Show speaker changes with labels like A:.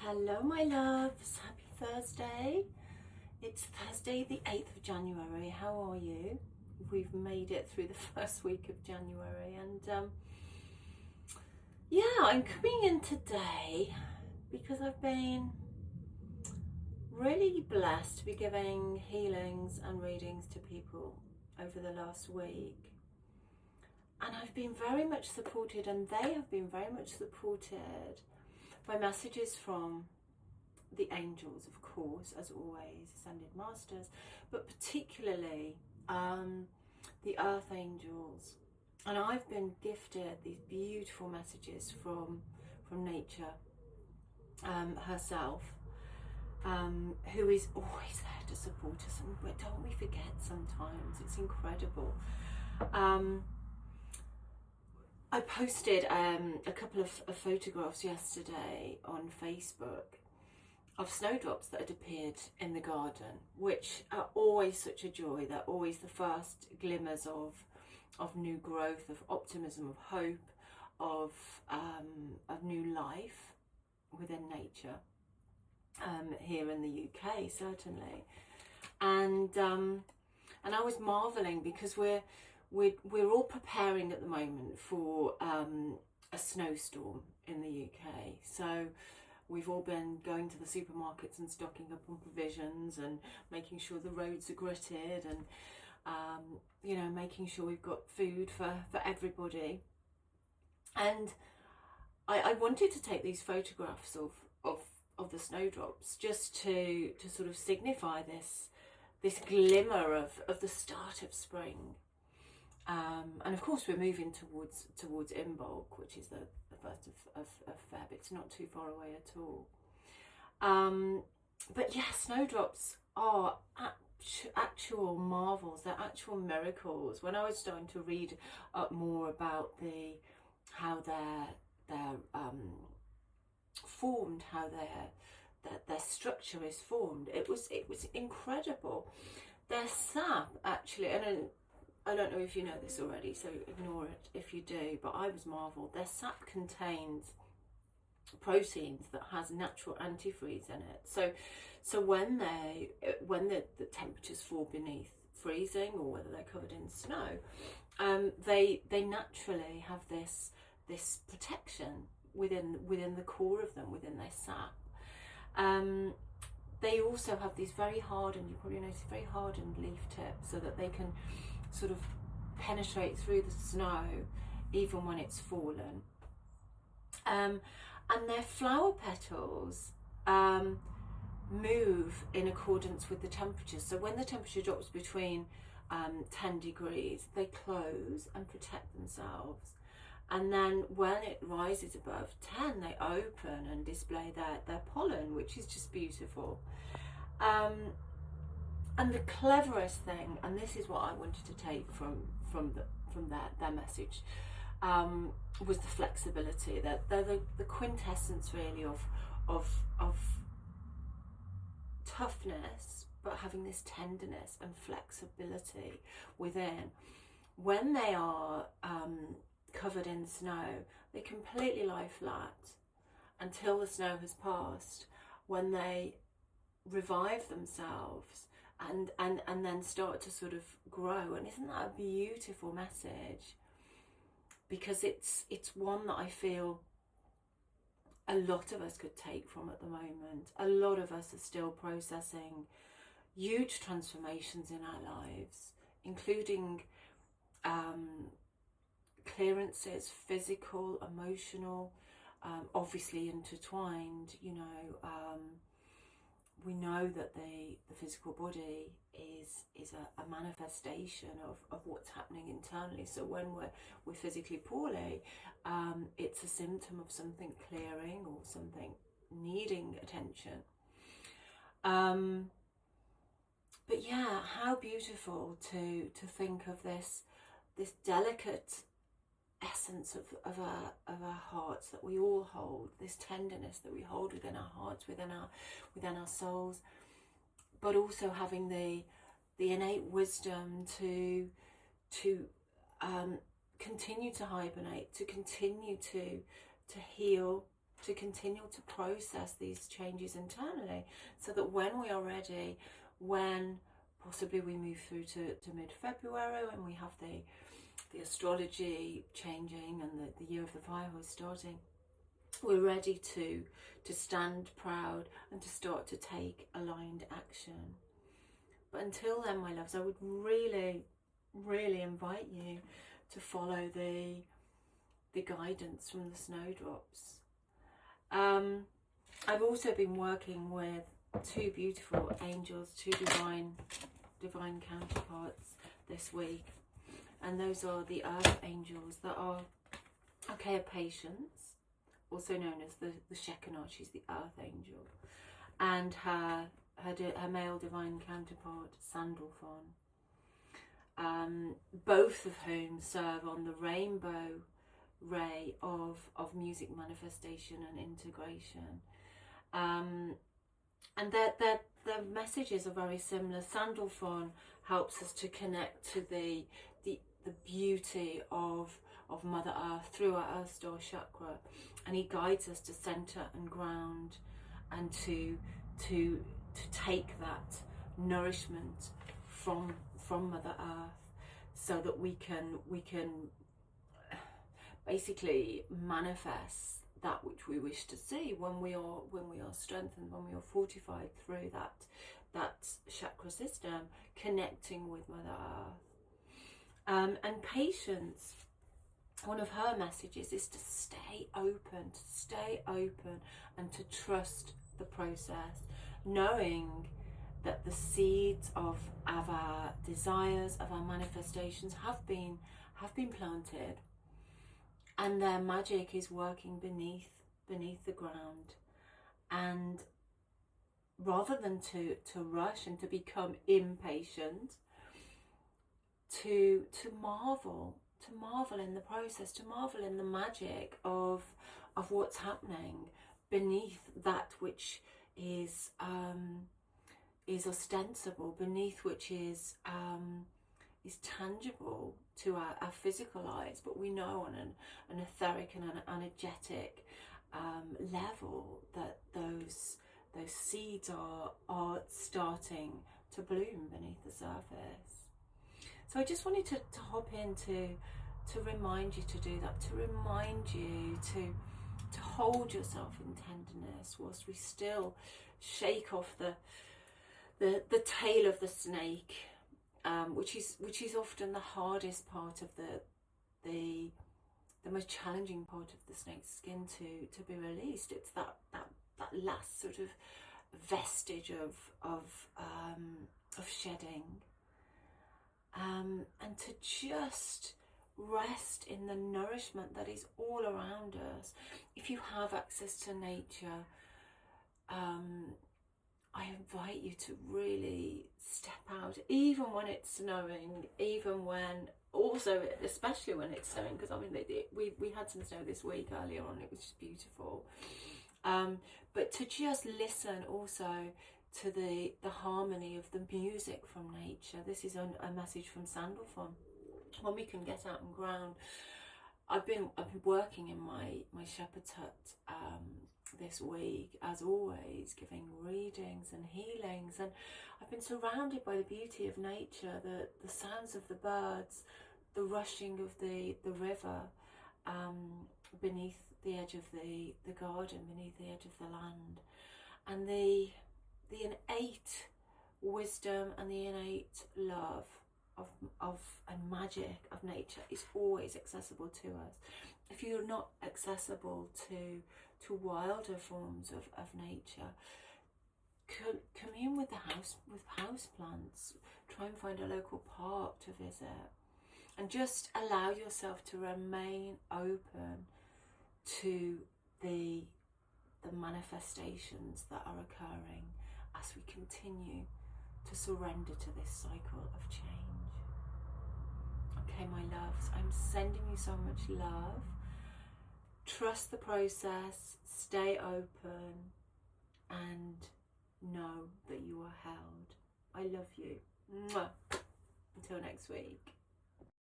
A: Hello my loves, happy Thursday. It's Thursday the 8th of January. How are you? We've made it through the first week of January and yeah, I'm coming in today because I've been really blessed to be giving healings and readings to people over the last week. And I've been very much supported, and they have been very much supported by messages from the angels, of course, as always, ascended masters, but particularly the earth angels. And I've been gifted these beautiful messages from nature herself, who is always there to support us, and don't we forget sometimes. It's incredible. I posted a couple of photographs yesterday on Facebook of snowdrops that had appeared in the garden, which are always such a joy. They're always the first glimmers of new growth, of optimism, of hope, of new life within nature, here in the UK certainly. And I was marvelling because we're all preparing at the moment for a snowstorm in the UK. So we've all been going to the supermarkets and stocking up on provisions and making sure the roads are gritted and you know, making sure we've got food for everybody. And I wanted to take these photographs of the snowdrops just to sort of signify this glimmer of the start of spring. And of course we're moving towards Imbolc, which is the 1st of Feb. It's not too far away at all. But yeah, snowdrops are actual marvels. They're actual miracles. When I was starting to read up more about how they're formed, how their structure is formed, it was incredible. Their sap actually, and I don't know if you know this already, so ignore it if you do, but I was marvelled. Their sap contains proteins that has natural antifreeze in it. So when the temperatures fall beneath freezing, or whether they're covered in snow, they naturally have this protection within the core of them, within their sap. They also have these very hardened, you probably notice, very hardened leaf tips, so that they can sort of penetrate through the snow even when it's fallen. And their flower petals move in accordance with the temperature. So when the temperature drops between 10 degrees, they close and protect themselves. And then when it rises above 10, they open and display their pollen, which is just beautiful. And the cleverest thing, and this is what I wanted to take from their message, was the flexibility. They're the quintessence really of toughness, but having this tenderness and flexibility within. When they are covered in snow, they completely lie flat until the snow has passed, when they revive themselves and then start to sort of grow. And isn't that a beautiful message? Because it's one that I feel a lot of us could take from at the moment. A lot of us are still processing huge transformations in our lives, including clearances, physical, emotional, obviously intertwined. You know, we know that the physical body is a manifestation of what's happening internally. So when we're physically poorly, it's a symptom of something clearing or something needing attention. But yeah, how beautiful to think of this delicate essence of our hearts that we all hold, this tenderness that we hold within our hearts, within our souls, but also having the innate wisdom to continue to hibernate, to continue to heal to continue to process these changes internally, so that when we are ready, when possibly we move through to mid-February, when we have the astrology changing and the year of the fire horse starting, we're ready to stand proud and to start to take aligned action. But until then, my loves, I would really, really invite you to follow the guidance from the snowdrops. I've also been working with two beautiful angels, two divine counterparts this week, and those are the earth angels that are Archeia Patience, also known as the Shekinah. She's the earth angel, and her male divine counterpart, SANDALPHON, both of whom serve on the rainbow ray of music manifestation and integration, and their messages are very similar. SANDALPHON helps us to connect to the beauty of Mother Earth through our Earth Star chakra, and he guides us to center and ground, and to take that nourishment from Mother Earth, so that we can basically manifest that which we wish to see when we are strengthened, when we are fortified through that chakra system, connecting with Mother Earth. And Patience, one of her messages is to stay open, and to trust the process, knowing that the seeds of our desires, of our manifestations have been planted, and their magic is working beneath the ground. And rather than to rush and to become impatient, to marvel in the process, to marvel in the magic of what's happening beneath that which is ostensible, beneath which is tangible to our physical eyes, but we know on an etheric and an energetic level that those seeds are starting to bloom beneath the surface. So I just wanted to hop in to remind you to do that, to remind you to hold yourself in tenderness whilst we still shake off the tail of the snake, which is often the hardest part of the most challenging part of the snake's skin to be released. It's that last sort of vestige of shedding, and to just rest in the nourishment that is all around us. If you have access to nature, I invite you to really step out, even when it's snowing, especially when it's snowing, because I mean we had some snow this week earlier on. It was just beautiful, but to just listen also to the harmony of the music from nature. This is a message from SANDALPHON. When we can get out and ground, I've been working in my shepherd's hut this week, as always, giving readings and healings, and I've been surrounded by the beauty of nature, the sounds of the birds, the rushing of the river beneath the edge of the garden, beneath the edge of the land, and the innate wisdom and the innate love of and magic of nature is always accessible to us. If you're not accessible to wilder forms of nature, commune with house plants. Try and find a local park to visit, and just allow yourself to remain open to the manifestations that are occurring as we continue to surrender to this cycle of change. Okay, my loves, I'm sending you so much love. Trust the process, stay open, and know that you are held. I love you. Mwah. Until next week.